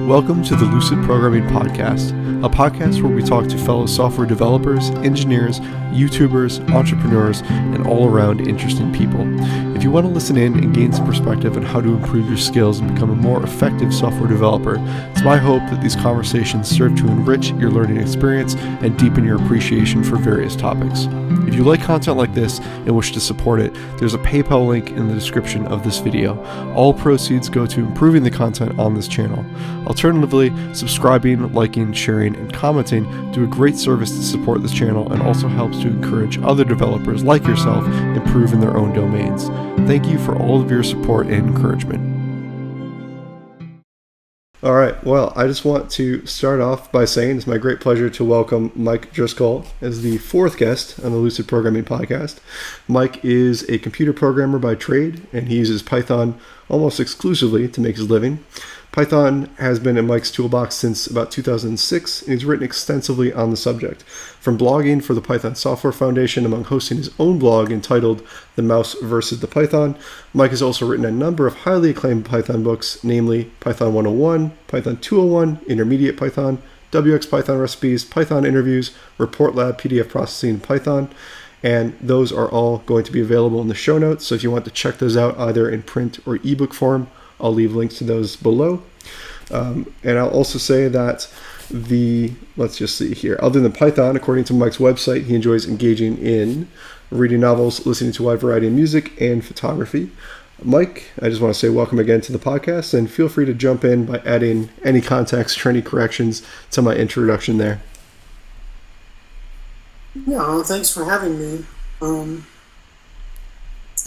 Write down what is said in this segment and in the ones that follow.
Welcome to the Lucid Programming Podcast, a podcast where we talk to fellow software developers, engineers, YouTubers, entrepreneurs, and all-around interesting people. If you want to listen in and gain some perspective on how to improve your skills and become a more effective software developer, it's my hope that these conversations serve to enrich your learning experience and deepen your appreciation for various topics. If you like content like this and wish to support it, there's a PayPal link in the description of this video. All proceeds go to improving the content on this channel. Alternatively, subscribing, liking, sharing, and commenting do a great service to support this channel and also helps to encourage other developers like yourself improve in their own domains. Thank you for all of your support and encouragement. All right, well, I just want to start off by saying it's my great pleasure to welcome Mike Driscoll as the fourth guest on the Lucid Programming Podcast. Mike is a computer programmer by trade, and he uses Python almost exclusively to make his living. Python has been in Mike's toolbox since about 2006, and he's written extensively on the subject. From blogging for the Python Software Foundation among hosting his own blog entitled The Mouse versus the Python, Mike has also written a number of highly acclaimed Python books, namely Python 101, Python 201, Intermediate Python, wxPython Recipes, Python Interviews, Report Lab, PDF Processing, Python, and those are all going to be available in the show notes, so if you want to check those out either in print or ebook form, I'll leave links to those below. And I'll also say that let's just see here. Other than Python, according to Mike's website, he enjoys engaging in reading novels, listening to a wide variety of music, and photography. Mike, I just want to say welcome again to the podcast, and feel free to jump in by adding any context or any corrections to my introduction there. Yeah, well, thanks for having me.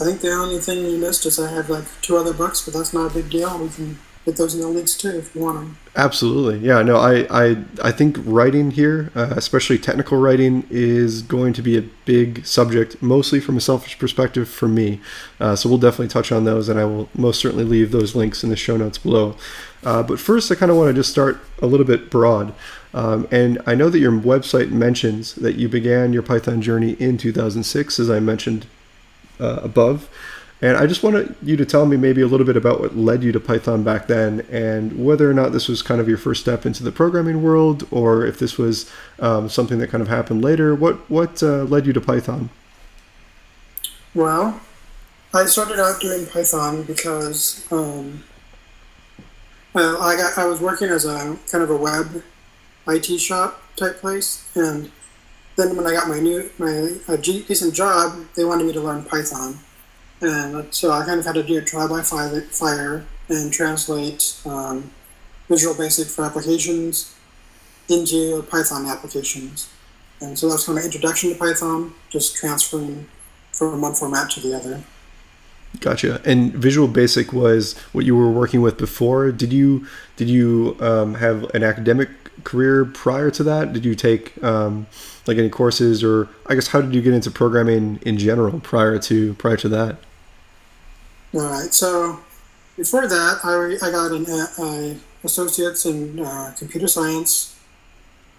I think the only thing you missed is I have like 2 other books, but that's not a big deal. We can get those in the links too if you want them. Absolutely. Yeah, no, I think writing here, especially technical writing, is going to be a big subject, mostly from a selfish perspective for me. So we'll definitely touch on those, and I will most certainly leave those links in the show notes below. But first, I kind of want to just start a little bit broad. And I know that your website mentions that you began your Python journey in 2006, as I mentioned above. And I just wanted you to tell me maybe a little bit about what led you to Python back then, and whether or not this was kind of your first step into the programming world, or if this was something that kind of happened later. What led you to Python? Well, I started out doing Python because I was working as a kind of a web IT shop type place, and then when I got my decent job, they wanted me to learn Python. And so I kind of had to do a trial by fire and translate Visual Basic for applications into Python applications. And so that's kind of introduction to Python, just transferring from one format to the other. Gotcha. And Visual Basic was what you were working with before. Did you have an academic career prior to that? Did you take like any courses, or I guess how did you get into programming in general prior to that? All right. So before that, I got an associate's in computer science,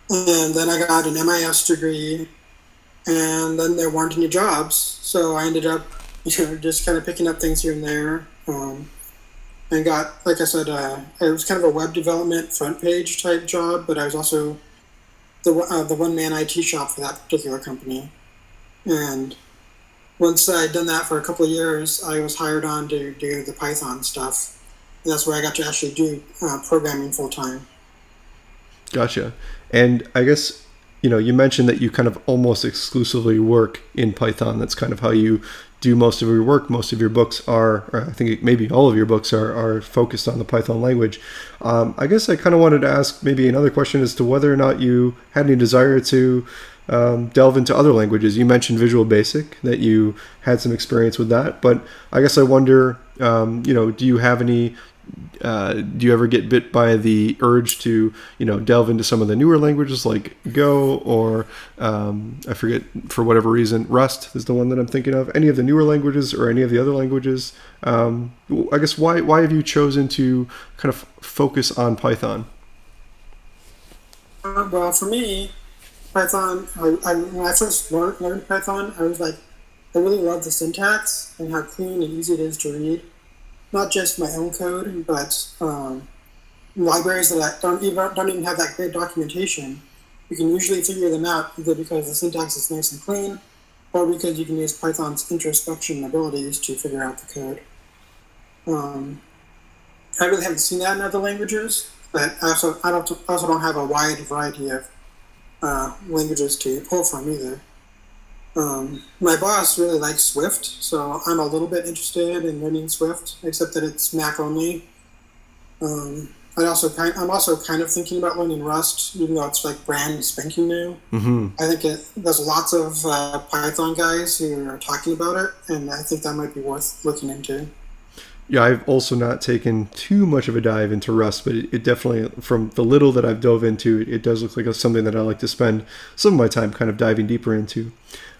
and then I got an MIS degree, and then there weren't any jobs, so I ended up just kind of picking up things here and there, and got, like I said, it was kind of a web development front page type job, but I was also the one-man IT shop for that particular company. And once I'd done that for a couple of years, I was hired on to do the Python stuff. And that's where I got to actually do programming full-time. Gotcha. And I guess, you mentioned that you kind of almost exclusively work in Python. That's kind of how you do most of your work. Most of your books are, or I think maybe all of your books are focused on the Python language. I guess I kind of wanted to ask maybe another question as to whether or not you had any desire to delve into other languages. You mentioned Visual Basic, that you had some experience with that, but I guess I wonder, do you have any, do you ever get bit by the urge to, delve into some of the newer languages like Go, or I forget, for whatever reason, Rust is the one that I'm thinking of. Any of the newer languages or any of the other languages? I guess why have you chosen to kind of focus on Python? Well, for me, Python, when I first learned Python, I was like, I really love the syntax and how clean and easy it is to read. Not just my own code, but libraries that don't even have that great documentation, you can usually figure them out either because the syntax is nice and clean, or because you can use Python's introspection abilities to figure out the code. I really haven't seen that in other languages, but I also don't have a wide variety of languages to pull from either. My boss really likes Swift, so I'm a little bit interested in learning Swift, except that it's Mac only. I'm also kind of thinking about learning Rust, even though it's like brand spanking new. Mm-hmm. I think there's lots of Python guys who are talking about it, and I think that might be worth looking into. Yeah, I've also not taken too much of a dive into Rust, but it definitely, from the little that I've dove into, it does look like something that I like to spend some of my time kind of diving deeper into.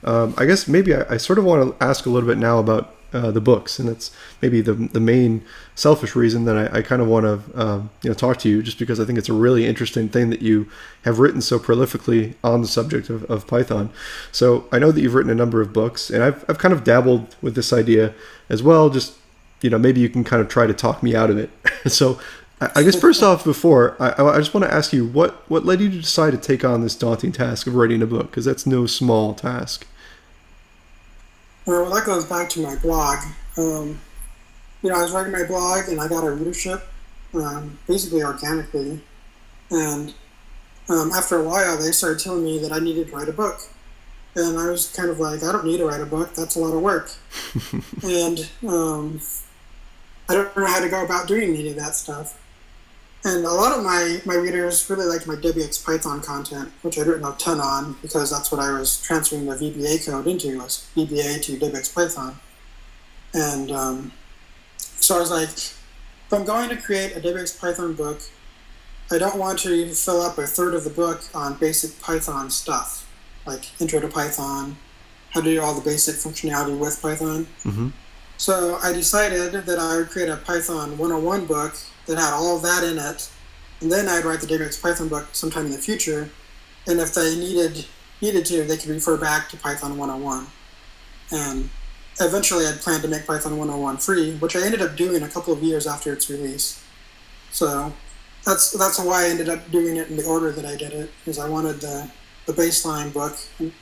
I guess maybe I sort of want to ask a little bit now about the books, and it's maybe the main selfish reason that I kind of want to talk to you, just because I think it's a really interesting thing that you have written so prolifically on the subject of Python. So I know that you've written a number of books, and I've kind of dabbled with this idea as well, just maybe you can kind of try to talk me out of it. So I guess first off, before, I just want to ask you, what led you to decide to take on this daunting task of writing a book? Because that's no small task. Well, that goes back to my blog. I was writing my blog and I got a readership, basically organically. And after a while, they started telling me that I needed to write a book. And I was kind of like, I don't need to write a book. That's a lot of work. And I don't know how to go about doing any of that stuff. And a lot of my readers really liked my wxPython content, which I'd written a ton on because that's what I was transferring the VBA code into, was VBA to wxPython. And so I was like, if I'm going to create a wxPython book, I don't want to fill up a third of the book on basic Python stuff, like intro to Python, how to do all the basic functionality with Python. Mm-hmm. So I decided that I would create a Python 101 book that had all of that in it, and then I'd write the wxPython book sometime in the future, and if they needed to, they could refer back to Python 101. And eventually I'd planned to make Python 101 free, which I ended up doing a couple of years after its release. So that's why I ended up doing it in the order that I did it, because I wanted the baseline book, and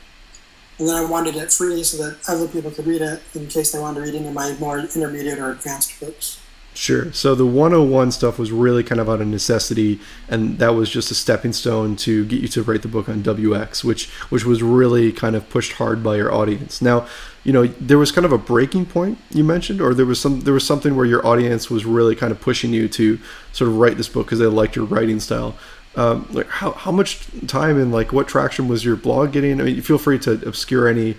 then I wanted it free so that other people could read it in case they wanted to read into my more intermediate or advanced books. Sure. So the 101 stuff was really kind of out of necessity, and that was just a stepping stone to get you to write the book on WX, which was really kind of pushed hard by your audience. Now, there was kind of a breaking point you mentioned, or there was something where your audience was really kind of pushing you to sort of write this book because they liked your writing style. Like how much time and like what traction was your blog getting? I mean, feel free to obscure any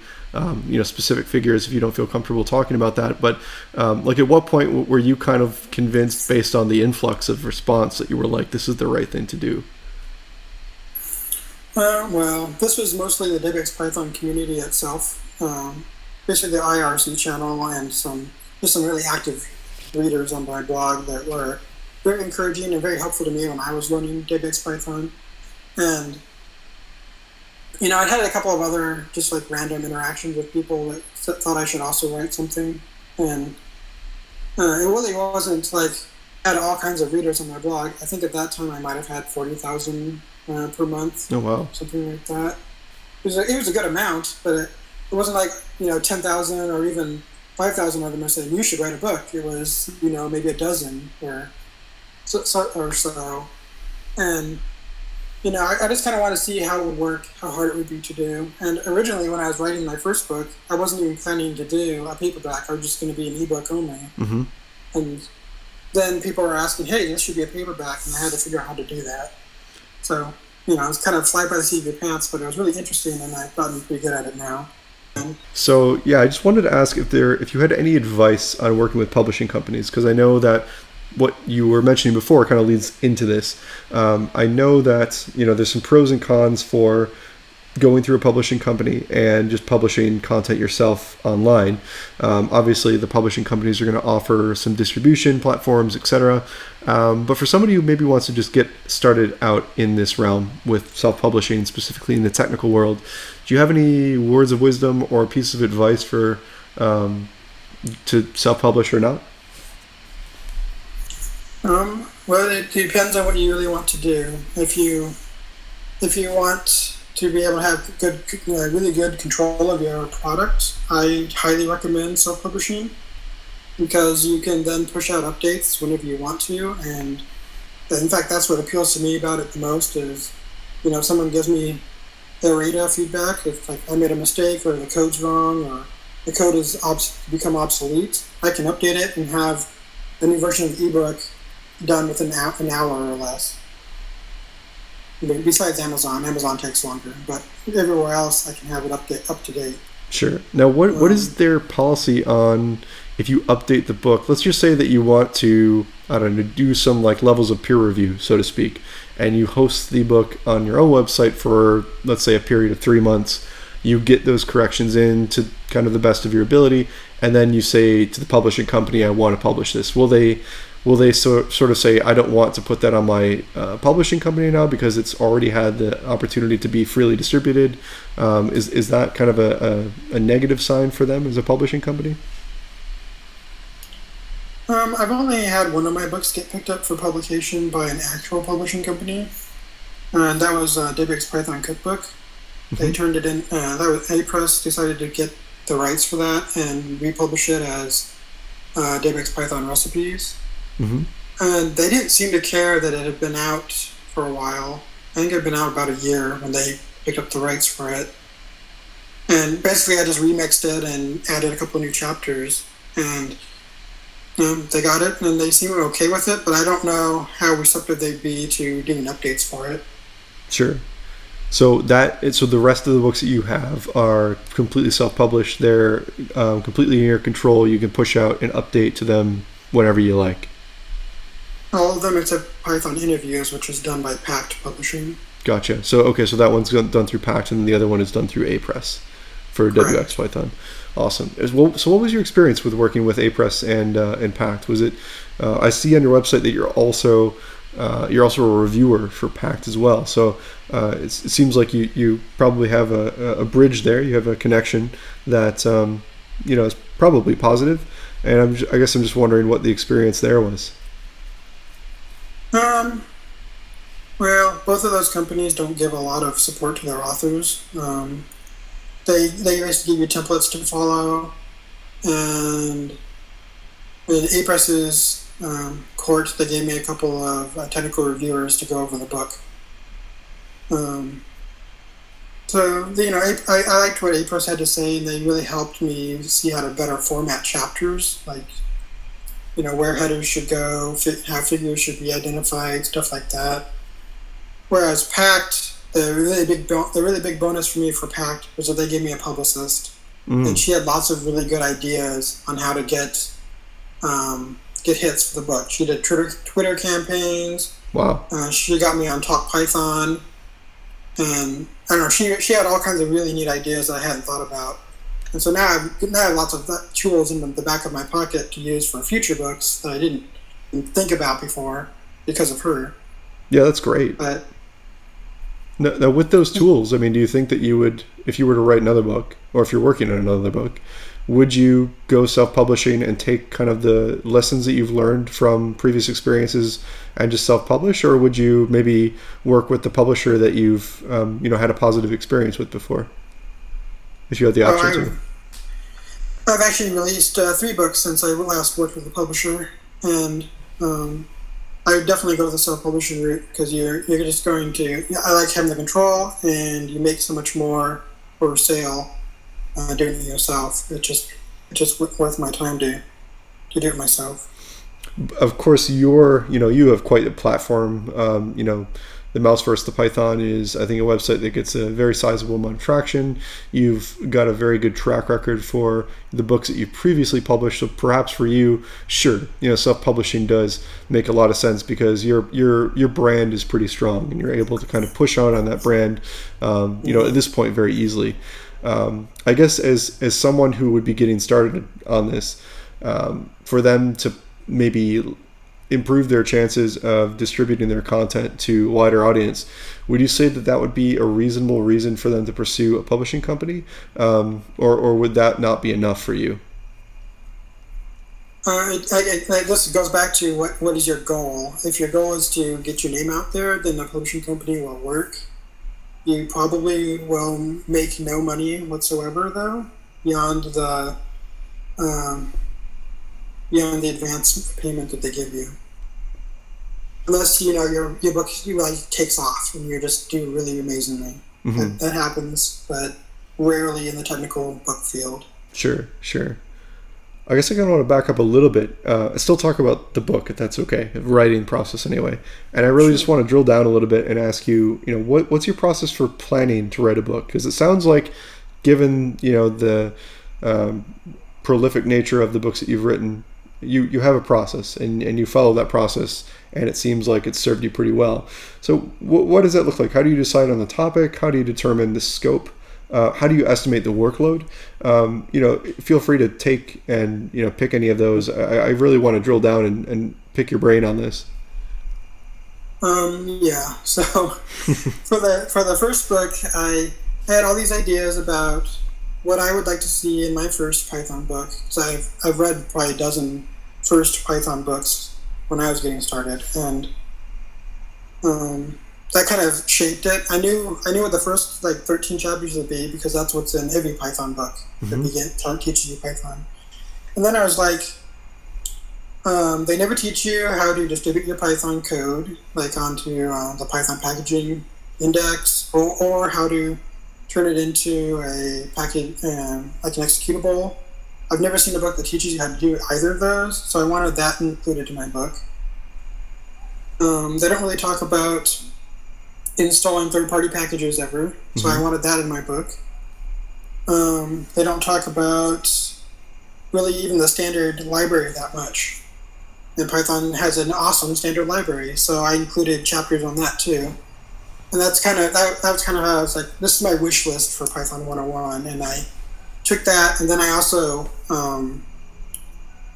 specific figures if you don't feel comfortable talking about that. But like at what point were you kind of convinced based on the influx of response that you were like, this is the right thing to do? Well, this was mostly the wxPython community itself. Basically the IRC channel and some really active readers on my blog that were very encouraging and very helpful to me when I was learning wxPython. And I had a couple of other just like random interactions with people that thought I should also write something. And it really wasn't like I had all kinds of readers on my blog. I think at that time I might have had 40,000 per month. Oh wow, something like that. It was a good amount, but it wasn't like 10,000 or even 5,000 of them are saying you should write a book. It was maybe a dozen or so. And I just kind of want to see how it would work, how hard it would be to do. And originally, when I was writing my first book, I wasn't even planning to do a paperback. I was just going to be an ebook only. Mm-hmm. And then people were asking, hey, this should be a paperback, and I had to figure out how to do that. So, it's kind of fly by the seat of your pants, but it was really interesting, and I've gotten pretty good at it now. So, yeah, I just wanted to ask if you had any advice on working with publishing companies, because I know that what you were mentioning before kind of leads into this. I know that, there's some pros and cons for going through a publishing company and just publishing content yourself online. Obviously, the publishing companies are going to offer some distribution platforms, etc. But for somebody who maybe wants to just get started out in this realm with self-publishing, specifically in the technical world, do you have any words of wisdom or pieces of advice for to self-publish or not? Well, it depends on what you really want to do. If you want to be able to have really good control of your product, I highly recommend self-publishing, because you can then push out updates whenever you want to. And in fact, that's what appeals to me about it the most is, if someone gives me their errata feedback, if like I made a mistake or the code's wrong or the code has become obsolete, I can update it and have a new version of the ebook done within an hour or less. Besides Amazon takes longer, but everywhere else I can have it up to date. Sure. Now, what is their policy on if you update the book? Let's just say that you want to, I don't know, do some like levels of peer review, so to speak, and you host the book on your own website for, let's say, a period of 3 months. You get those corrections in to kind of the best of your ability, and then you say to the publishing company, I want to publish this. Will they sort of say, I don't want to put that on my publishing company now because it's already had the opportunity to be freely distributed? Is that kind of a negative sign for them as a publishing company? I've only had one of my books get picked up for publication by an actual publishing company, and that was wxPython Cookbook. Mm-hmm. They turned it in. That was A-Press decided to get the rights for that and republish it as wxPython Recipes. Mm-hmm. And they didn't seem to care that it had been out for a while. I think it had been out about a year when they picked up the rights for it. And basically I just remixed it and added a couple of new chapters. And they got it and they seemed okay with it, but I don't know how receptive they'd be to doing updates for it. Sure. So the rest of the books that you have are completely self-published. They're completely in your control. You can push out an update to them whenever you like. All of them except Python Interviews, which is done by Pact Publishing. Gotcha. So that one's done through Pact, and the other one is done through A-Press for wxPython. Awesome. So what was your experience with working with A-Press and Pact? Was it? I see on your website that you're also a reviewer for Pact as well. So it seems like you probably have a bridge there. You have a connection that is probably positive. And I guess I'm just wondering what the experience there was. Well, both of those companies don't give a lot of support to their authors. They basically give you templates to follow, and in A-Press's court, they gave me a couple of technical reviewers to go over the book. I liked what A-Press had to say, and they really helped me see how to better format chapters, like, where headers should go, how figures should be identified, stuff like that. Whereas Pact, the really big bonus for me for Pact was that they gave me a publicist, and she had lots of really good ideas on how to get hits for the book. She did Twitter campaigns. Wow. She got me on Talk Python, and I don't know. She had all kinds of really neat ideas that I hadn't thought about. And so now I have lots of tools in the back of my pocket to use for future books that I didn't think about before because of her. Yeah, that's great. But now, with those tools, I mean, do you think that you would, if you were to write another book, or if you're working on another book, would you go self-publishing and take kind of the lessons that you've learned from previous experiences and just self-publish, or would you maybe work with the publisher that you've had a positive experience with before, if you had the option to? I've actually released 3 books since I last worked with the publisher, and I would definitely go the self-publishing route because you're just going to. I like having the control, and you make so much more for sale doing it yourself. It's just worth my time to do it myself. Of course, you have quite a platform. The Mouse vs. the Python is, I think, a website that gets a very sizable amount of traction. You've got a very good track record for the books that you've previously published. So perhaps for you, sure, self-publishing does make a lot of sense because your brand is pretty strong and you're able to kind of push on that brand, at this point very easily. I guess as someone who would be getting started on this, for them to maybe improve their chances of distributing their content to a wider audience, would you say that would be a reasonable reason for them to pursue a publishing company, or would that not be enough for you? This goes back to what is your goal. If your goal is to get your name out there, then the publishing company will work. You probably will make no money whatsoever, though, beyond the advance payment that they give you. Unless your book takes off and you just do really amazingly. Mm-hmm. That happens, but rarely in the technical book field. Sure. I guess I kind of want to back up a little bit. Still talk about the book, if that's okay, the writing process anyway. And I really just want to drill down a little bit and ask you, what's your process for planning to write a book? Because it sounds like, given the prolific nature of the books that you've written, you have a process and you follow that process, and it seems like it's served you pretty well. So what does that look like? How do you decide on the topic? How do you determine the scope? How do you estimate the workload? Feel free to take and pick any of those. I really want to drill down and pick your brain on this. Yeah. So for the first book, I had all these ideas about what I would like to see in my first Python book. So I've read probably a dozen first Python books when I was getting started, and that kind of shaped it. I knew what the first 13 chapters would be, because that's what's in every Python book that teaches you Python. And then I was like, they never teach you how to distribute your Python code onto the Python packaging index, or how to turn it into a package like an executable. I've never seen a book that teaches you how to do either of those, so I wanted that included in my book. They don't really talk about installing third-party packages ever, so I wanted that in my book. They don't talk about really even the standard library that much. And Python has an awesome standard library, so I included chapters on that too. And that was kind of how I was like, this is my wish list for Python 101, and I took that, and then I also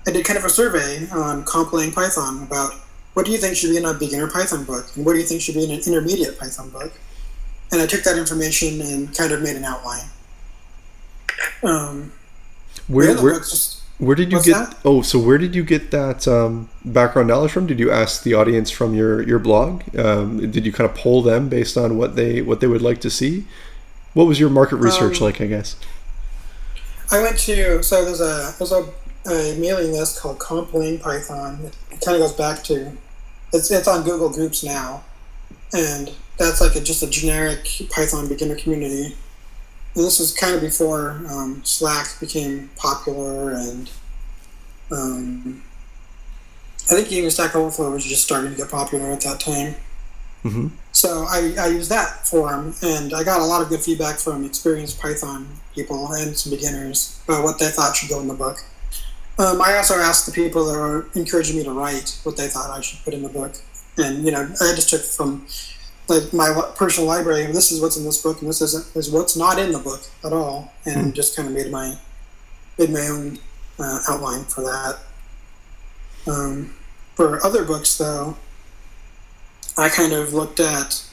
I did kind of a survey on Complaying Python about what do you think should be in a beginner Python book, and what do you think should be in an intermediate Python book? And I took that information and kind of made an outline. Where did you get that? So where did you get that background knowledge from? Did you ask the audience from your blog? Did you kind of poll them based on what they would like to see? What was your market research like, I guess? I went to, so there's a mailing list called Complaying Python. It kind of goes back to, it's on Google Groups now, and that's just a generic Python beginner community. And this was kind of before Slack became popular, and I think even Stack Overflow was just starting to get popular at that time. Mm-hmm. So I used that forum, and I got a lot of good feedback from experienced Python people and some beginners about what they thought should go in the book. I also asked the people that were encouraging me to write what they thought I should put in the book. And, I just took from my personal library, this is what's in this book, and this is what's not in the book at all, and just kind of made my own outline for that. For other books, though, I kind of looked at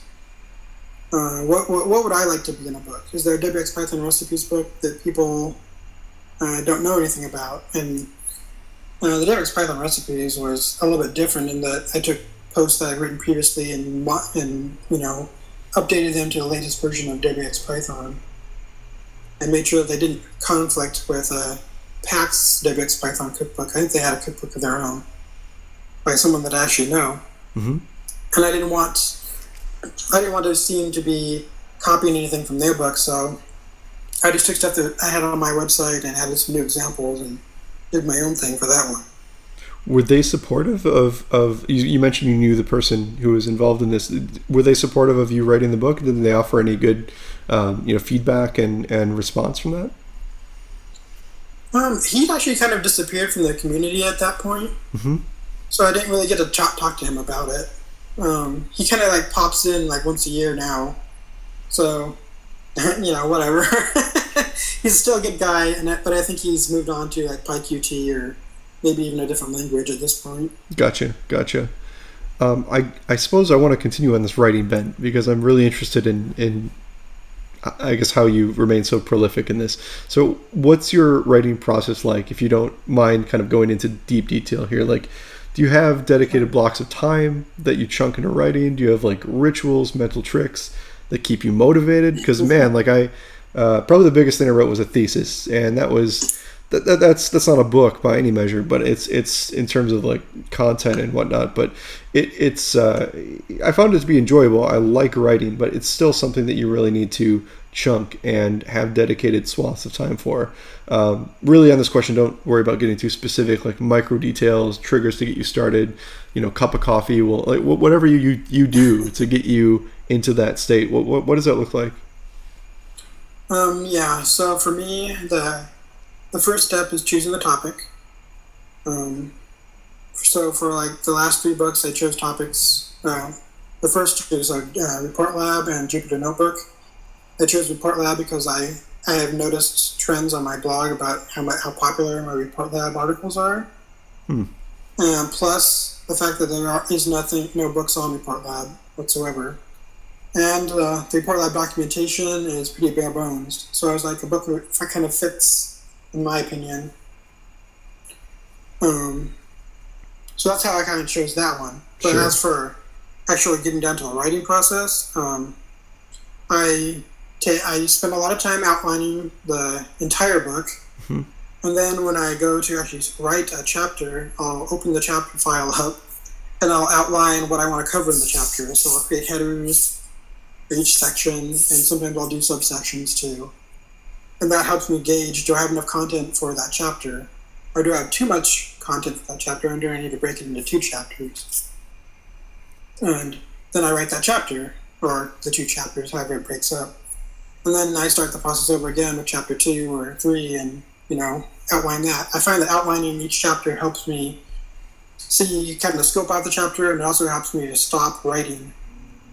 what would I like to be in a book? Is there a wxPython recipes book that people don't know anything about? And the wxPython recipes was a little bit different in that I took posts that I'd written previously and updated them to the latest version of wxPython, and made sure that they didn't conflict with PAC's wxPython cookbook. I think they had a cookbook of their own by someone that I actually know. Mm-hmm. And I didn't want to seem to be copying anything from their book, so I just took stuff that I had on my website and added some new examples and did my own thing for that one. Were they supportive of you mentioned you knew the person who was involved in this. Were they supportive of you writing the book? Did they offer any good feedback and response from that? He actually kind of disappeared from the community at that point. Mm-hmm. So I didn't really get to talk to him about it. He kind of pops in once a year now. So, whatever. He's still a good guy, but I think he's moved on to PyQt or maybe even a different language at this point. Gotcha. I suppose I want to continue on this writing bent because I'm really interested in I guess how you remain so prolific in this. So what's your writing process like, if you don't mind kind of going into deep detail here? Like, do you have dedicated blocks of time that you chunk into writing? Do you have like rituals, mental tricks that keep you motivated? Because man, like probably the biggest thing I wrote was a thesis, and that's not a book by any measure, but it's in terms of like content and whatnot. But it's I found it to be enjoyable. I like writing, but it's still something that you really need to chunk and have dedicated swaths of time for. Really, on this question, don't worry about getting too specific, like micro details, triggers to get you started. Cup of coffee, well, like whatever you do to get you into that state. What does that look like? Yeah. So for me, the first step is choosing the topic. So for like the last 3 books, I chose topics. The first two is Report Lab and Jupyter Notebook. I chose Report Lab because I have noticed trends on my blog about how popular my Report Lab articles are. And plus the fact that there is no books on Report Lab whatsoever. And the Report Lab documentation is pretty bare bones. So I was like, a book that kind of fits, in my opinion. So that's how I kind of chose that one. But Sure. As for actually getting down to the writing process, I spend a lot of time outlining the entire book. Mm-hmm. And then when I go to actually write a chapter, I'll open the chapter file up and I'll outline what I want to cover in the chapter. So I'll create headers for each section, and sometimes I'll do subsections too. And that helps me gauge, do I have enough content for that chapter? Or do I have too much content for that chapter, and do I need to break it into 2 chapters? And then I write that chapter, or the 2 chapters, however it breaks up. And then I start the process over again with chapter 2 or 3 and, outline that. I find that outlining each chapter helps me see kind of scope out the chapter, and it also helps me to stop writing.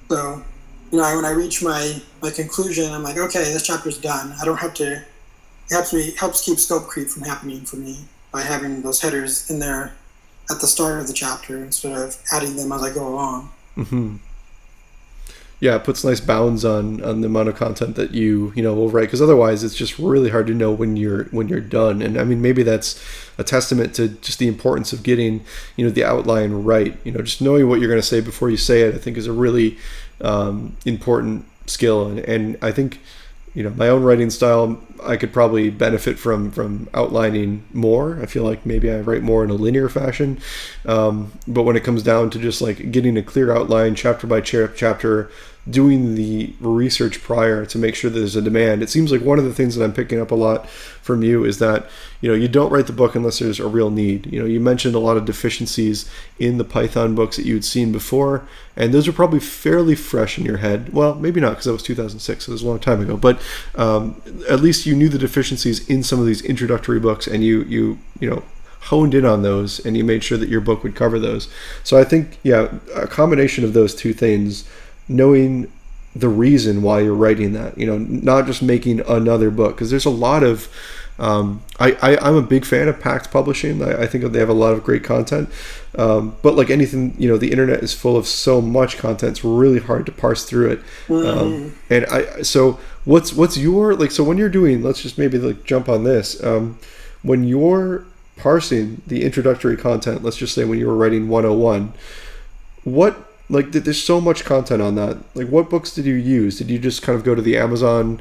So, when I reach my conclusion, I'm like, okay, this chapter's done. I don't have to. It helps keep scope creep from happening for me by having those headers in there at the start of the chapter instead of adding them as I go along. Mm-hmm. Yeah, it puts nice bounds on the amount of content that you will write, because otherwise it's just really hard to know when you're done. And I mean, maybe that's a testament to just the importance of getting the outline right. Just knowing what you're going to say before you say it, I think, is a really important skill. And I think my own writing style, I could probably benefit from outlining more. I feel like maybe I write more in a linear fashion, but when it comes down to just like getting a clear outline chapter by chapter, doing the research prior to make sure that there's a demand. It seems like one of the things that I'm picking up a lot from you is that you don't write the book unless there's a real need. You mentioned a lot of deficiencies in the Python books that you had seen before, and those are probably fairly fresh in your head. Well, maybe not, because that was 2006, so it was a long time ago, but at least you knew the deficiencies in some of these introductory books, and you honed in on those, and you made sure that your book would cover those. So I think, a combination of those two things, knowing the reason why you're writing that, not just making another book, because there's a lot of I'm a big fan of Pact Publishing. I think they have a lot of great content, but like anything, the internet is full of so much content, it's really hard to parse through it. So what's your, so when you're doing, let's just maybe jump on this, when you're parsing the introductory content, let's just say when you were writing 101, there's so much content on that. What books did you use? Did you just kind of go to the Amazon,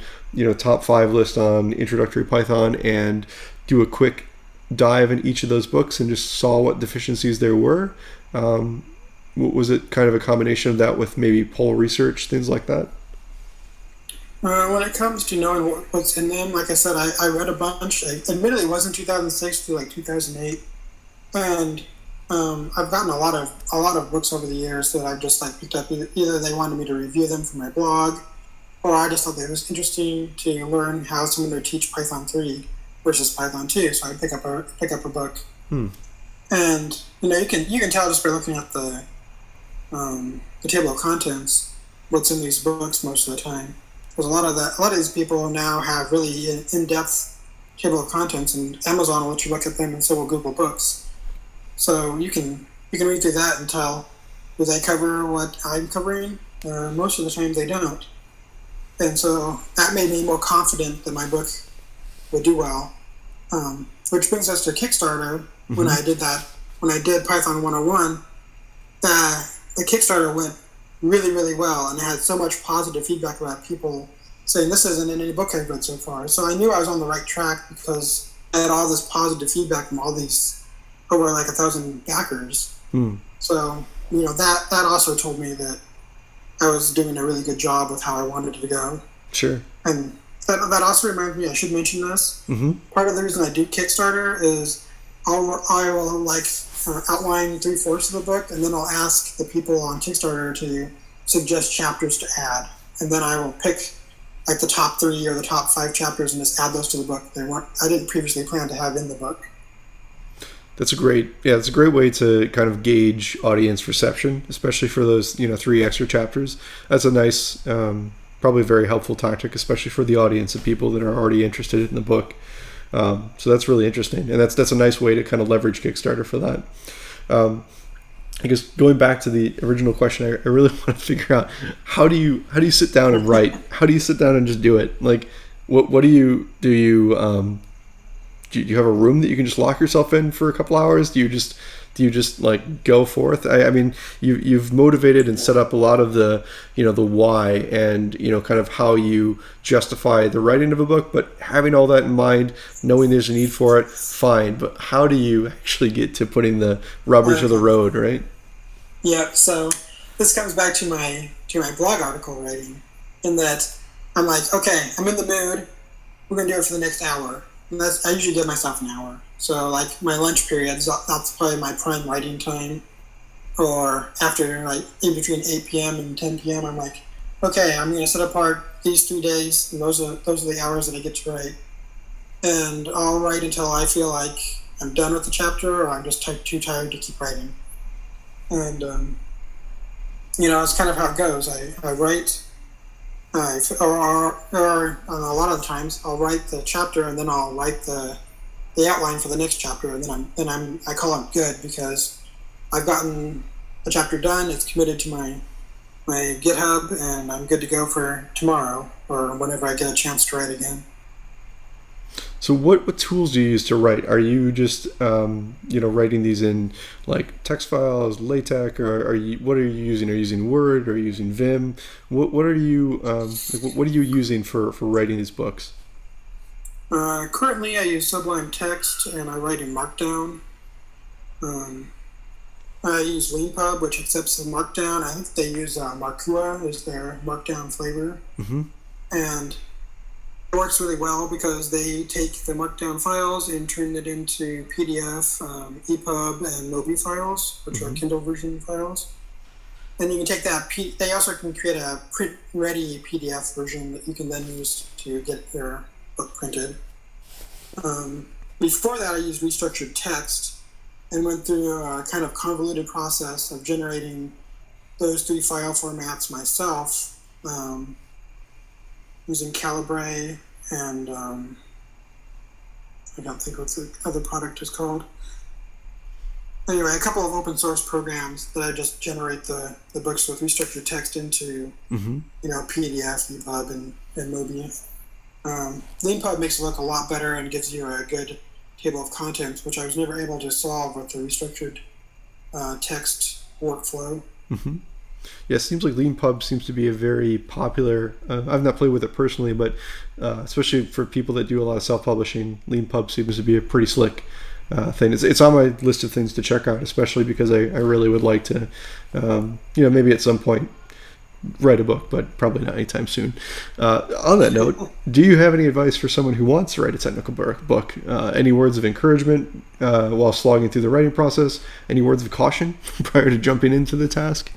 top 5 list on introductory Python and do a quick dive in each of those books and just saw what deficiencies there were? Was it kind of a combination of that with maybe poll research, things like that? When it comes to knowing what's in them, like I said, I read a bunch. Admittedly, it wasn't 2006 to 2008, and I've gotten a lot of books over the years that I've just picked up. Either they wanted me to review them for my blog, or I just thought that it was interesting to learn how someone would teach Python 3 versus Python 2. So I pick up a book, and you can tell just by looking at the table of contents what's in these books most of the time. Because a lot of these people now have really in-depth table of contents, and Amazon will let you look at them, and so will Google Books. So you can read through that and tell, do they cover what I'm covering? Most of the time they don't. And so that made me more confident that my book would do well. Which brings us to Kickstarter. Mm-hmm. When I did Python 101, the Kickstarter went really, really well, and had so much positive feedback about people saying this isn't in any book I've read so far. So I knew I was on the right track because I had all this positive feedback from all these over like 1,000 backers. So, that also told me that I was doing a really good job with how I wanted it to go. Sure. And that also reminds me, I should mention this. Mm-hmm. Part of the reason I do Kickstarter is I will outline 3/4 of the book, and then I'll ask the people on Kickstarter to suggest chapters to add, and then I will pick like the top 3 or the top 5 chapters and just add those to the book. I didn't previously plan to have in the book. That's a great way to kind of gauge audience reception, especially for those 3 extra chapters. That's a nice, probably very helpful tactic, especially for the audience of people that are already interested in the book. So that's really interesting, and that's a nice way to kind of leverage Kickstarter for that. I guess going back to the original question, I really want to figure out how do you sit down and write? How do you sit down and just do it? Like, what do you do? Do you have a room that you can just lock yourself in for a couple hours? Do you just like go forth? I mean, you've motivated and set up a lot of the the why and kind of how you justify the writing of a book. But having all that in mind, knowing there's a need for it, fine. But how do you actually get to putting the rubber to the road, right? Yeah. So this comes back to my blog article writing, in that I'm like, okay, I'm in the mood. We're gonna do it for the next hour. And I usually give myself an hour. So like my lunch periods, that's probably my prime writing time. Or after, like in between 8 p.m. and 10 p.m., I'm like, okay, I'm going to set apart these 3 days, and those are the hours that I get to write. And I'll write until I feel like I'm done with the chapter, or I'm just too tired to keep writing. And it's kind of how it goes. I write. Or a lot of the times I'll write the chapter, and then I'll write the outline for the next chapter, and then I call it good because I've gotten the chapter done. It's committed to my GitHub, and I'm good to go for tomorrow or whenever I get a chance to write again. So what tools do you use to write? Are you just writing these in like text files, LaTeX, or what are you using? Are you using Word? Are you using Vim? What are you what are you using for writing these books? Currently, I use Sublime Text, and I write in Markdown. I use LeanPub, which accepts the Markdown. I think they use Markua as their Markdown flavor, and it works really well because they take the Markdown files and turn it into PDF, EPUB, and Mobi files, which are Kindle version files. And you can take that. They also can create a print-ready PDF version that you can then use to get your book printed. Before that, I used restructured text and went through a kind of convoluted process of generating those 3 file formats myself, using Calibre and I don't think what the other product is called. Anyway, a couple of open source programs that I just generate the books with restructured text into, PDF, EPUB, and Mobi. LeanPub makes it look a lot better and gives you a good table of contents, which I was never able to solve with the restructured text workflow. Yeah, it seems like LeanPub seems to be a very popular. I've not played with it personally, but especially for people that do a lot of self-publishing, LeanPub seems to be a pretty slick thing. It's on my list of things to check out, especially because I really would like to, maybe at some point write a book, but probably not anytime soon. On that note, do you have any advice for someone who wants to write a technical book? Any words of encouragement while slogging through the writing process? Any words of caution prior to jumping into the task?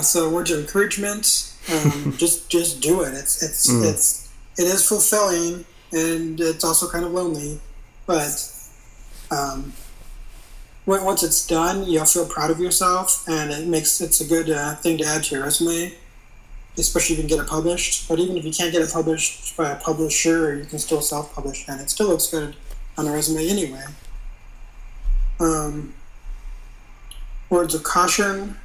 So words of encouragement, just do it. It is fulfilling, and it's also kind of lonely, but once it's done, you'll feel proud of yourself, and it's a good thing to add to your resume, especially if you can get it published. But even if you can't get it published by a publisher, you can still self-publish, and it still looks good on a resume anyway. Words of caution.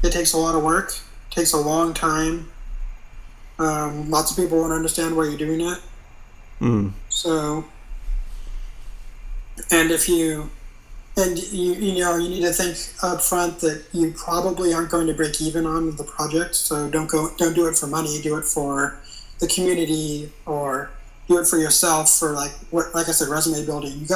it takes a lot of work, takes a long time. Lots of people won't understand why you're doing it. So, and you need to think up front that you probably aren't going to break even on the project. So don't do it for money. Do it for the community, or do it for yourself. For like I said, resume building.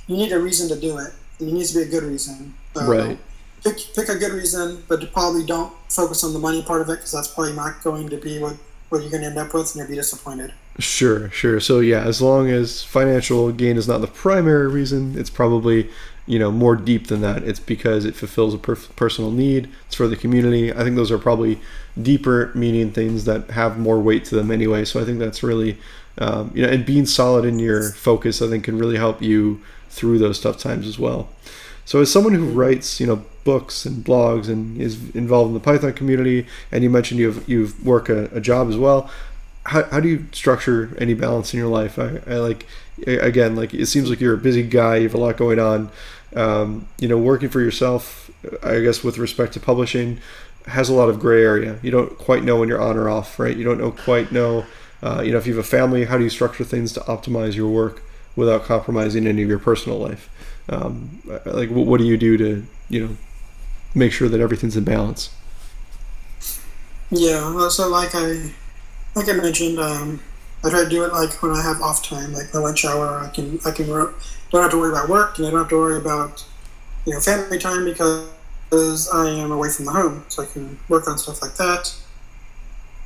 You need a reason to do it. It needs to be a good reason. So right. Pick a good reason, but probably don't focus on the money part of it, because that's probably not going to be what you're going to end up with, and you'll be disappointed. Sure. So yeah, as long as financial gain is not the primary reason, it's probably, more deep than that. It's because it fulfills a personal need. It's for the community. I think those are probably deeper meaning things that have more weight to them anyway. So I think that's really, and being solid in your focus, I think, can really help you through those tough times as well. So as someone who writes, books and blogs and is involved in the Python community, and you mentioned you work a job as well, how do you structure any balance in your life? I it seems like you're a busy guy. You have a lot going on. Working for yourself, I guess, with respect to publishing, has a lot of gray area. You don't quite know when you're on or off, right? You don't quite know, if you have a family, how do you structure things to optimize your work without compromising any of your personal life? What do you do to, make sure that everything's in balance? Yeah, so like I mentioned, I try to do it like when I have off time, like my lunch hour. I can don't have to worry about work, and I don't have to worry about family time, because I am away from the home, so I can work on stuff like that.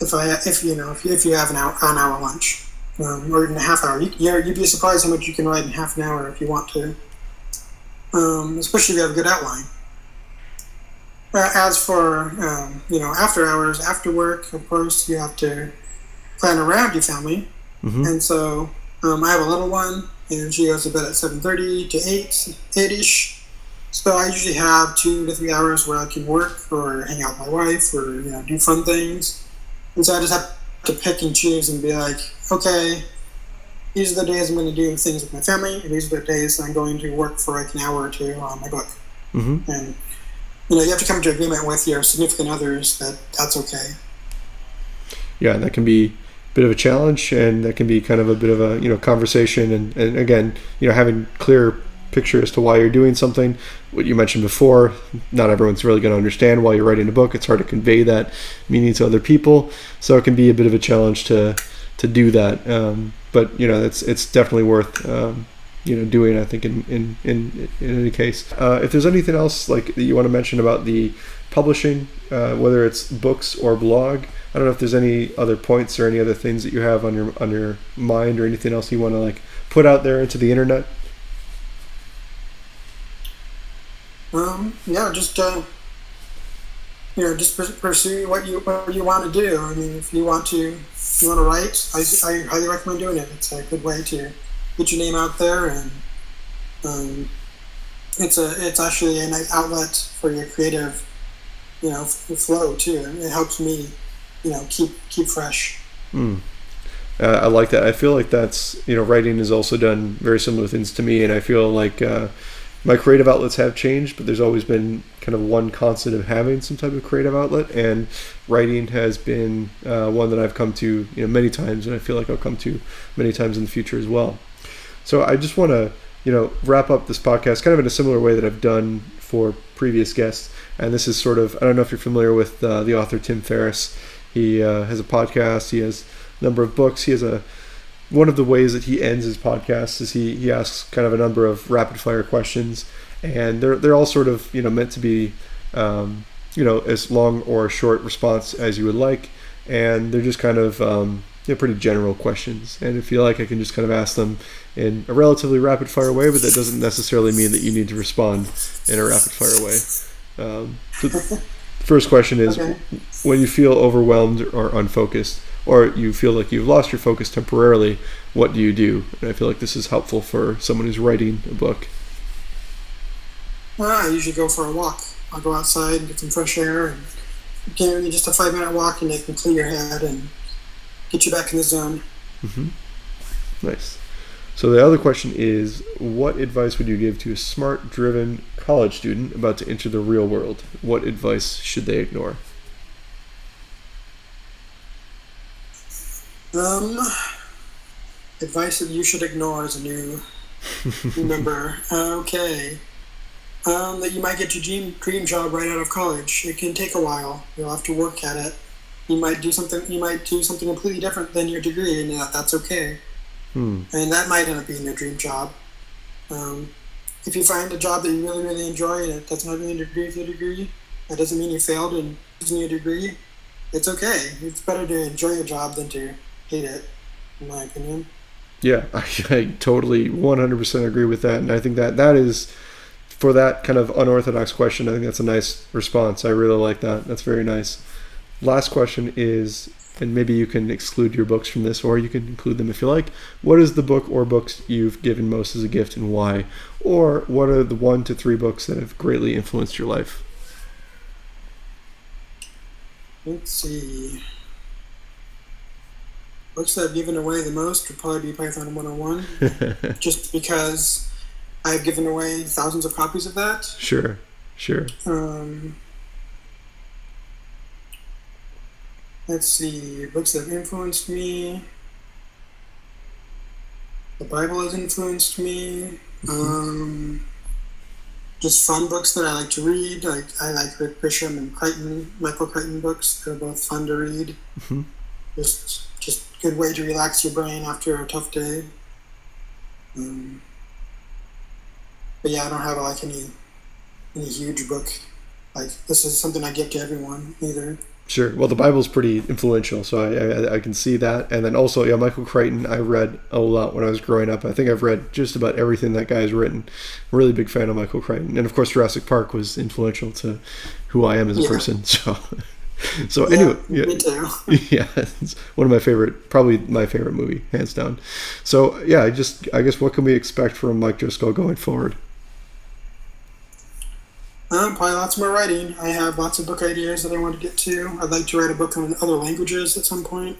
If you have an hour lunch, or even a half hour, you'd be surprised how much you can write in half an hour if you want to. Especially if you have a good outline. As for after hours, after work, of course, you have to plan around your family. And so I have a little one, and she goes to bed at 7:30 to 8-ish. So I usually have 2 to 3 hours where I can work or hang out with my wife, or do fun things. And so I just have to pick and choose and be like, okay, these are the days I'm going to do things with my family, and these are the days I'm going to work for like an hour or two on my book. And you have to come to agreement with your significant others that that's okay. Yeah, that can be a bit of a challenge, and that can be kind of a bit of a conversation, and again, having clear picture as to why you're doing something. What you mentioned before, not everyone's really going to understand why you're writing a book. It's hard to convey that meaning to other people, so it can be a bit of a challenge to do that. But it's definitely worth doing, I think, in any case. If there's anything else like that you want to mention about the publishing, whether it's books or blog, I don't know if there's any other points or any other things that you have on your mind, or anything else you want to put out there into the internet. Just pursue what you want to do. I mean, if you want to write, I highly recommend doing it. It's a good way to get your name out there, and it's actually a nice outlet for your creative, flow too. And it helps me, keep fresh. I like that. I feel like that's, writing has also done very similar things to me, and I feel like my creative outlets have changed, but there's always been kind of one constant of having some type of creative outlet, and writing has been one that I've come to many times, and I feel like I'll come to many times in the future as well. So I just want to wrap up this podcast kind of in a similar way that I've done for previous guests, and this is sort of, I don't know if you're familiar with the author Tim Ferriss. He has a podcast, he has a number of books, he has one of the ways that he ends his podcast is he asks kind of a number of rapid fire questions, and they're all sort of meant to be as long or a short response as you would like, and they're just kind of pretty general questions. And if you like, I can just kind of ask them in a relatively rapid fire way, but that doesn't necessarily mean that you need to respond in a rapid fire way. So the first question is, okay, when you feel overwhelmed or unfocused, or you feel like you've lost your focus temporarily, what do you do? And I feel like this is helpful for someone who's writing a book. Well, I usually go for a walk. I'll go outside and get some fresh air, and just a 5-minute walk, and it can clear your head and get you back in the zone. Nice. So the other question is, what advice would you give to a smart, driven college student about to enter the real world? What advice should they ignore? Advice that you should ignore as a new member. Okay. That you might get your dream job right out of college. It can take a while. You'll have to work at it. You might do something completely different than your degree, and that's okay. And that might end up being your dream job. If you find a job that you really, really enjoy and it doesn't have anything to do with your degree, that doesn't mean you failed in using your degree. It's okay. It's better to enjoy your job than to hate it, in my opinion. Yeah, I totally 100% agree with that. And I think that is, for that kind of unorthodox question, I think that's a nice response. I really like that. That's very nice. Last question is, and maybe you can exclude your books from this, or you can include them if you like. What is the book or books you've given most as a gift, and why? Or what are the 1 to 3 books that have greatly influenced your life? Let's see. Books that I've given away the most would probably be Python 101, just because I've given away thousands of copies of that. Sure. Let's see, books that have influenced me. The Bible has influenced me. Just fun books that I like to read. I like Rick Grisham and Michael Crichton books. They're both fun to read. Just good way to relax your brain after a tough day. But yeah, I don't have like any huge book. Like, this is something I give to everyone either. Sure. Well, the Bible's pretty influential, so I can see that. And then also, yeah, Michael Crichton, I read a lot when I was growing up. I think I've read just about everything that guy's written. Really big fan of Michael Crichton. And of course, Jurassic Park was influential to who I am as a person. So anyway, me too. Yeah, it's one of my favorite, probably my favorite movie, hands down. So yeah, I guess what can we expect from Mike Driscoll going forward? Probably lots more writing. I have lots of book ideas that I want to get to. I'd like to write a book on other languages at some point.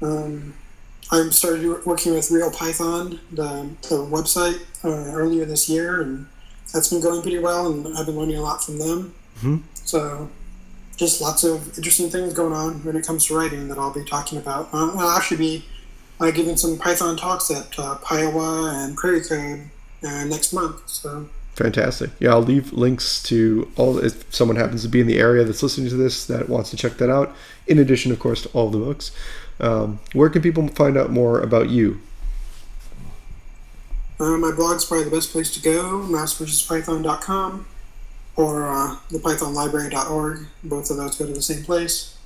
I started working with wxPython, the website, earlier this year, and that's been going pretty well, and I've been learning a lot from them. So just lots of interesting things going on when it comes to writing that I'll be talking about. I'll actually be giving some Python talks at Piowa and Prairie Code next month. So. Fantastic. Yeah, I'll leave links to all, if someone happens to be in the area that's listening to this that wants to check that out, in addition, of course, to all the books. Where can people find out more about you? My blog's probably the best place to go, mathsversuspython.com or thepythonlibrary.org. Both of those go to the same place.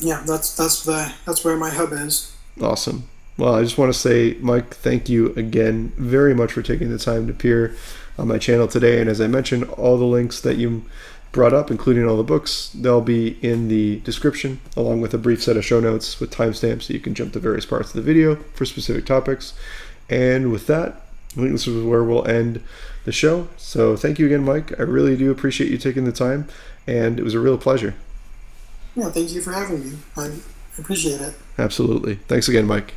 Yeah, that's where my hub is. Awesome. Well, I just want to say, Mike, thank you again very much for taking the time to appear on my channel today. And as I mentioned, all the links that you brought up, including all the books, they'll be in the description, along with a brief set of show notes with timestamps so you can jump to various parts of the video for specific topics. And with that, I think this is where we'll end the show. So thank you again, Mike. I really do appreciate you taking the time, and it was a real pleasure. Yeah, thank you for having me. I appreciate it. Absolutely. Thanks again, Mike.